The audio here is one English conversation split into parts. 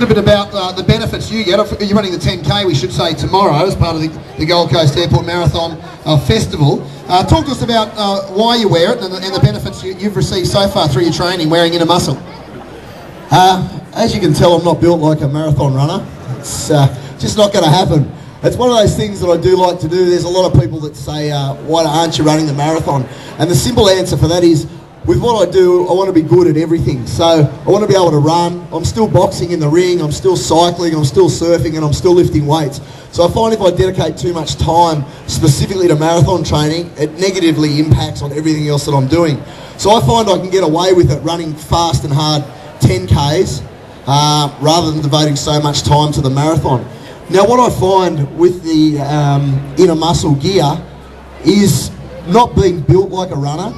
little bit about the benefits you get. You're running the 10K, we should say, tomorrow as part of the Gold Coast Airport Marathon Festival. Talk to us about why you wear it and the benefits you've received so far through your training wearing Inner Muscle. As you can tell, I'm not built like a marathon runner. It's just not going to happen. It's one of those things that I do like to do. There's a lot of people that say, why aren't you running the marathon? And the simple answer for that is, with what I do, I want to be good at everything. So I want to be able to run. I'm still boxing in the ring, I'm still cycling, I'm still surfing, and I'm still lifting weights. So I find if I dedicate too much time specifically to marathon training, it negatively impacts on everything else that I'm doing. So I find I can get away with it running fast and hard 10Ks rather than devoting so much time to the marathon. Now what I find with the Inner Muscle gear is not being built like a runner.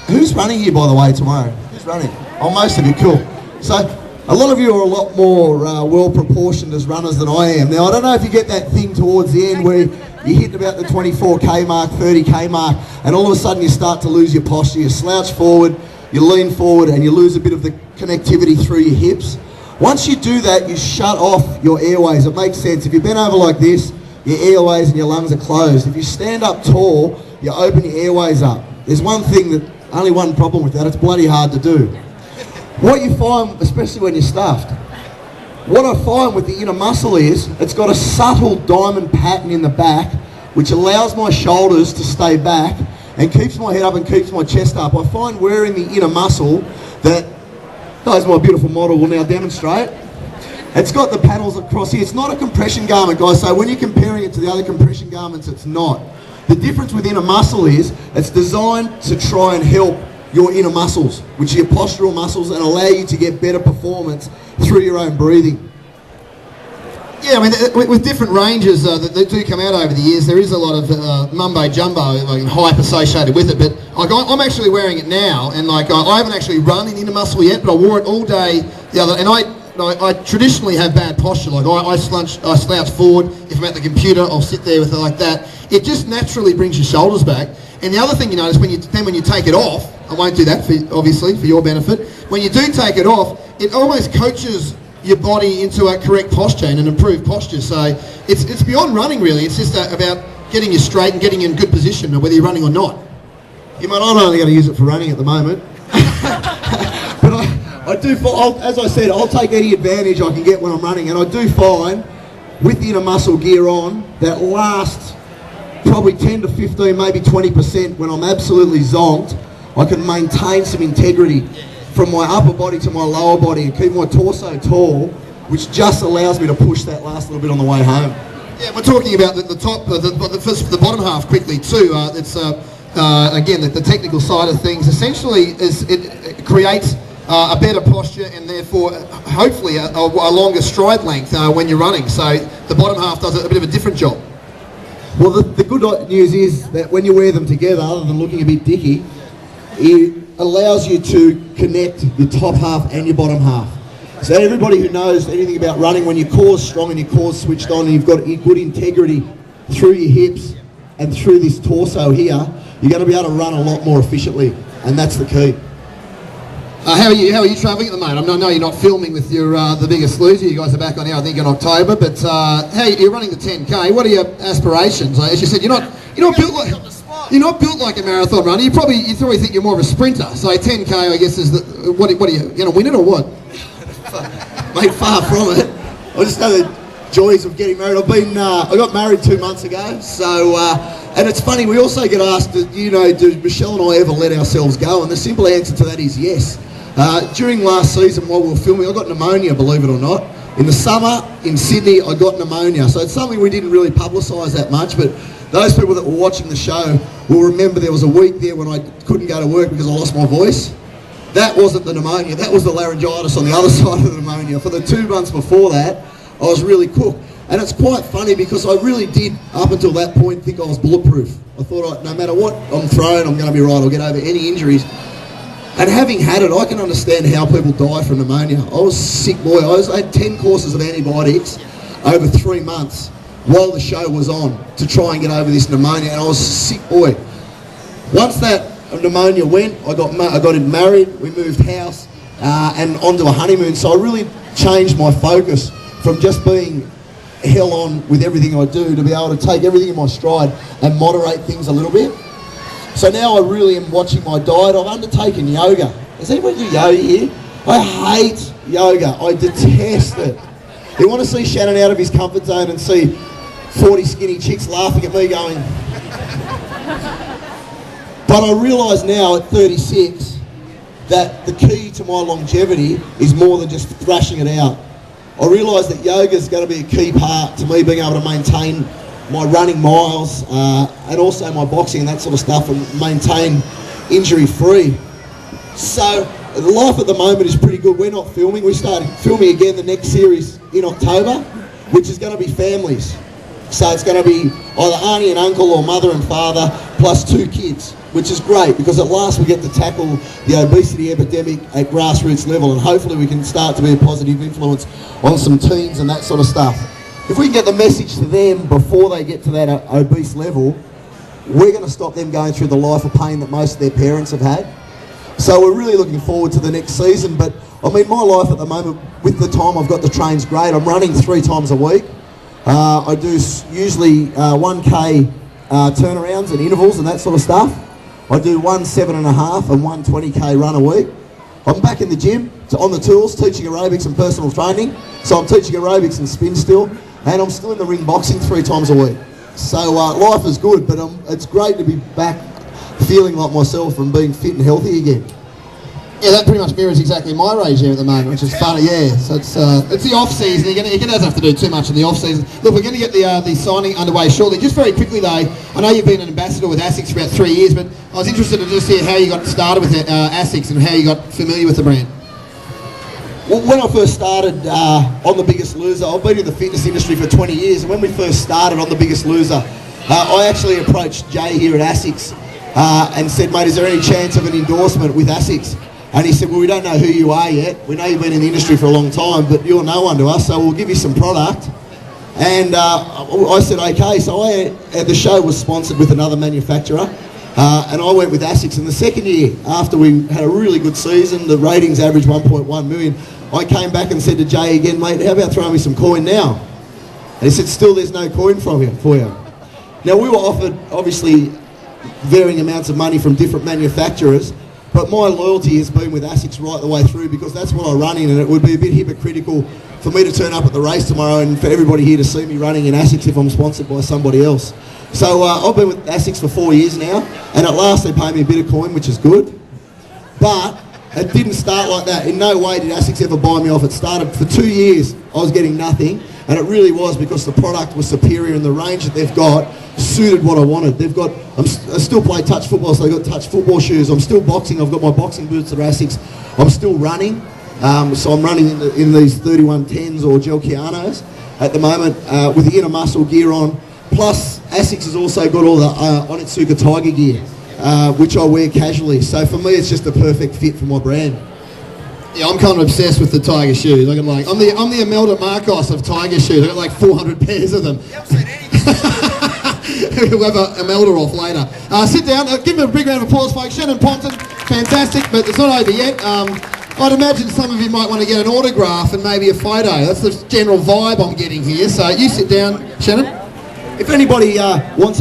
Who's running here, by the way, tomorrow? Who's running? Oh, most of you, cool. So, a lot of you are a lot more well-proportioned as runners than I am. Now, I don't know if you get that thing towards the end where you hit about the 24K mark, 30K mark, and all of a sudden you start to lose your posture. You slouch forward, you lean forward, and you lose a bit of the connectivity through your hips. Once you do that, you shut off your airways. It makes sense. If you bend over like this, your airways and your lungs are closed. If you stand up tall, you open your airways up. There's only one problem with that, it's bloody hard to do. What you find, especially when you're stuffed, what I find with the Inner Muscle is, it's got a subtle diamond pattern in the back, which allows my shoulders to stay back and keeps my head up and keeps my chest up. I find wearing the Inner Muscle that, as my beautiful model will now demonstrate, it's got the panels across here. It's not a compression garment, guys, so when you're comparing it to the other compression garments, it's not. The difference with Inner Muscle is it's designed to try and help your inner muscles, which are your postural muscles, and allow you to get better performance through your own breathing. Yeah, I mean, with different ranges that do come out over the years, there is a lot of mumbo-jumbo, like hype associated with it, but like, I'm actually wearing it now, and like I haven't actually run in Inner Muscle yet, but I wore it all day the other, and I traditionally have bad posture. Like I slouch forward. If I'm at the computer, I'll sit there with it like that. It just naturally brings your shoulders back. And the other thing you notice when you take it off, I won't do that obviously for your benefit. When you do take it off, it almost coaches your body into a correct posture and an improved posture. So it's beyond running really. It's just about getting you straight and getting you in good position, whether you're running or not. You might not only going to use it for running at the moment, but I do. As I said, I'll take any advantage I can get when I'm running, and I do find with the Inner Muscle gear on that last probably 10 to 15, maybe 20% when I'm absolutely zonked, I can maintain some integrity from my upper body to my lower body and keep my torso tall, which just allows me to push that last little bit on the way home. Yeah, we're talking about the bottom half quickly too. It's again the technical side of things. Essentially, it creates a better posture and therefore hopefully a longer stride length when you're running. So the bottom half does a bit of a different job. Well, the good news is that when you wear them together, other than looking a bit dicky, it allows you to connect your top half and your bottom half. So everybody who knows anything about running, when your core's strong and your core's switched on and you've got good integrity through your hips and through this torso here, you're going to be able to run a lot more efficiently, and that's the key. How are you travelling at the moment? I know you're not filming with your The Biggest Loser. You guys are back on air, I think, in October. But you're running the 10K. What are your aspirations? As you said, you're not built like a marathon runner. You probably think you're more of a sprinter. So 10K, I guess, is the what are you going to win it or what? Mate, far from it. I just know the joys of getting married. I got married 2 months ago. So and it's funny. We also get asked, do Michelle and I ever let ourselves go? And the simple answer to that is yes. During last season while we were filming, I got pneumonia, believe it or not. In the summer in Sydney, I got pneumonia. So it's something we didn't really publicise that much, but those people that were watching the show will remember there was a week there when I couldn't go to work because I lost my voice. That wasn't the pneumonia, that was the laryngitis on the other side of the pneumonia. For the 2 months before that, I was really cooked. And it's quite funny because I really did, up until that point, think I was bulletproof. I thought, no matter what I'm thrown, I'm going to be right, I'll get over any injuries. And having had it, I can understand how people die from pneumonia. I was a sick boy. I had 10 courses of antibiotics over 3 months while the show was on to try and get over this pneumonia, and I was a sick boy. Once that pneumonia went, I got married, we moved house, and onto a honeymoon. So I really changed my focus from just being hell on with everything I do to be able to take everything in my stride and moderate things a little bit. So now I really am watching my diet. I've undertaken yoga. Does anybody do yoga here? I hate yoga. I detest it. You want to see Shannon out of his comfort zone and see 40 skinny chicks laughing at me going... But I realise now at 36 that the key to my longevity is more than just thrashing it out. I realise that yoga is going to be a key part to me being able to maintain my running miles and also my boxing and that sort of stuff, and maintain injury free. So life at the moment is pretty good. We're not filming. We started filming again the next series in October, which is going to be families. So it's going to be either auntie and uncle or mother and father plus 2 kids, which is great because at last we get to tackle the obesity epidemic at grassroots level, and hopefully we can start to be a positive influence on some teens and that sort of stuff. If we can get the message to them before they get to that obese level, we're going to stop them going through the life of pain that most of their parents have had. So we're really looking forward to the next season. But I mean, my life at the moment, with the time I've got to train's great. I'm running 3 times a week. I do usually 1K turnarounds and intervals and that sort of stuff. I do 1 7.5 and 1 20K run a week. I'm back in the gym, on the tools, teaching aerobics and personal training. So I'm teaching aerobics and spin still, and I'm still in the ring boxing 3 times a week. So life is good, but it's great to be back feeling like myself and being fit and healthy again. Yeah, that pretty much mirrors exactly my regime at the moment, which is funny, yeah. So it's the off-season. You don't have to do too much in the off-season. Look, we're going to get the signing underway shortly. Just very quickly, though, I know you've been an ambassador with ASICS for about 3 years, but I was interested to just hear how you got started with ASICS and how you got familiar with the brand. Well, when I first started on The Biggest Loser, I've been in the fitness industry for 20 years, and when we first started on The Biggest Loser, I actually approached Jay here at ASICS and said, mate, is there any chance of an endorsement with ASICS? And he said, well, we don't know who you are yet. We know you've been in the industry for a long time, but you're no one to us, so we'll give you some product. And I said, okay. So the show was sponsored with another manufacturer, and I went with ASICS. And the second year, after we had a really good season, the ratings averaged 1.1 million, I came back and said to Jay again, mate, how about throwing me some coin now? And he said, still there's no coin for you. Now, we were offered, obviously, varying amounts of money from different manufacturers, but my loyalty has been with ASICS right the way through because that's what I run in, and it would be a bit hypocritical for me to turn up at the race tomorrow and for everybody here to see me running in ASICS if I'm sponsored by somebody else. So I've been with ASICS for 4 years now, and at last they pay me a bit of coin, which is good. But it didn't start like that. In no way did ASICS ever buy me off. It started for 2 years, I was getting nothing, and it really was because the product was superior and the range that they've got suited what I wanted. I still play touch football, so they've got touch football shoes. I'm still boxing. I've got my boxing boots at ASICS. I'm still running. So I'm running in these 3110s or gel Keanos at the moment with the Inner Muscle gear on. Plus, ASICS has also got all the Onitsuka Tiger gear, which I wear casually. So for me, it's just a perfect fit for my brand. Yeah, I'm kind of obsessed with the Tiger shoes. I'm the Imelda Marcos of Tiger shoes. I got like 400 pairs of them. We'll have Imelda off later. Sit down. Give him a big round of applause, folks. Shannan Ponton, fantastic, but it's not over yet. I'd imagine some of you might want to get an autograph and maybe a photo. That's the general vibe I'm getting here. So you sit down, Shannan. If anybody wants